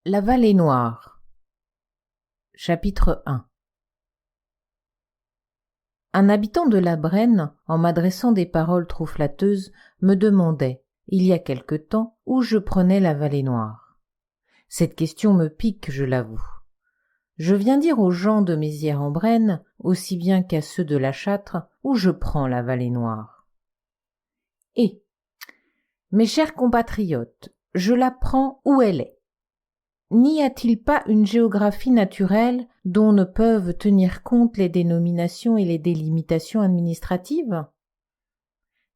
La vallée noire. Chapitre 1. Un habitant de la Brenne, en m'adressant des paroles trop flatteuses, me demandait, il y a quelque temps, où je prenais la vallée noire. Cette question me pique, je l'avoue. Je viens dire aux gens de Mézières-en-Brenne, aussi bien qu'à ceux de la Châtre, où je prends la vallée noire. Et, mes chers compatriotes, je la prends où elle est. N'y a-t-il pas une géographie naturelle dont ne peuvent tenir compte les dénominations et les délimitations administratives ?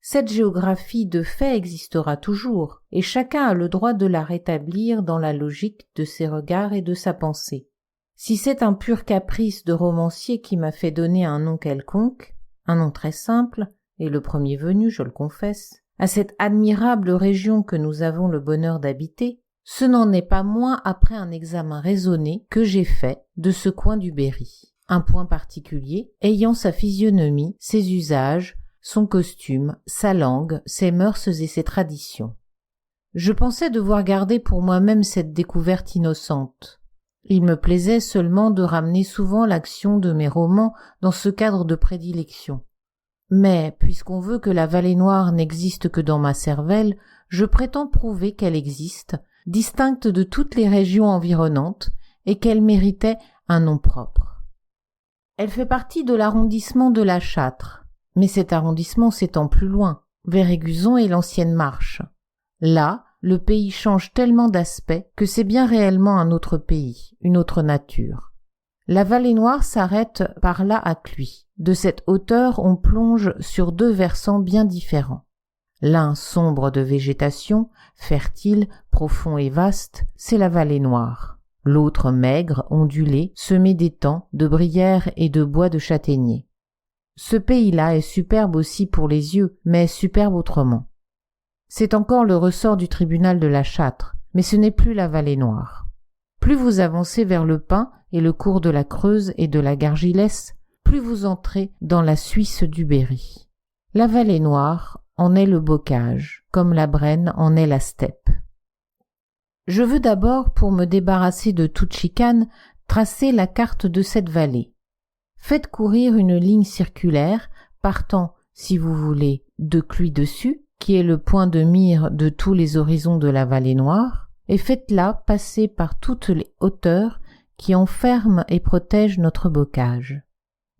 Cette géographie de fait existera toujours, et chacun a le droit de la rétablir dans la logique de ses regards et de sa pensée. Si c'est un pur caprice de romancier qui m'a fait donner un nom quelconque, un nom très simple, et le premier venu, je le confesse, à cette admirable région que nous avons le bonheur d'habiter, ce n'en est pas moins après un examen raisonné que j'ai fait de ce coin du Berry, un point particulier ayant sa physionomie, ses usages, son costume, sa langue, ses mœurs et ses traditions. Je pensais devoir garder pour moi-même cette découverte innocente. Il me plaisait seulement de ramener souvent l'action de mes romans dans ce cadre de prédilection. Mais, puisqu'on veut que la vallée noire n'existe que dans ma cervelle, je prétends prouver qu'elle existe, distincte de toutes les régions environnantes, et qu'elle méritait un nom propre. Elle fait partie de l'arrondissement de la Châtre, mais cet arrondissement s'étend plus loin, vers Éguzon et l'Ancienne Marche. Là, le pays change tellement d'aspect que c'est bien réellement un autre pays, une autre nature. La vallée noire s'arrête par là à Cluis. De cette hauteur, on plonge sur deux versants bien différents. L'un sombre de végétation, fertile, profond et vaste, c'est la vallée noire. L'autre maigre, ondulé, semé d'étangs, de bruyères et de bois de châtaigniers. Ce pays-là est superbe aussi pour les yeux, mais superbe autrement. C'est encore le ressort du tribunal de la Châtre, mais ce n'est plus la vallée noire. Plus vous avancez vers le Pin et le cours de la Creuse et de la Gargilesse, plus vous entrez dans la Suisse du Berry. La vallée noire en est le bocage, comme la Brenne en est la steppe. Je veux d'abord, pour me débarrasser de toute chicane, tracer la carte de cette vallée. Faites courir une ligne circulaire, partant, si vous voulez, de Cluis-dessus, qui est le point de mire de tous les horizons de la vallée noire, et faites-la passer par toutes les hauteurs qui enferment et protègent notre bocage.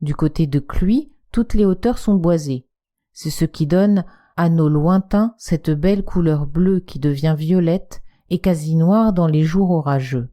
Du côté de Cluis, toutes les hauteurs sont boisées. C'est ce qui donne à nos lointains cette belle couleur bleue qui devient violette et quasi noire dans les jours orageux.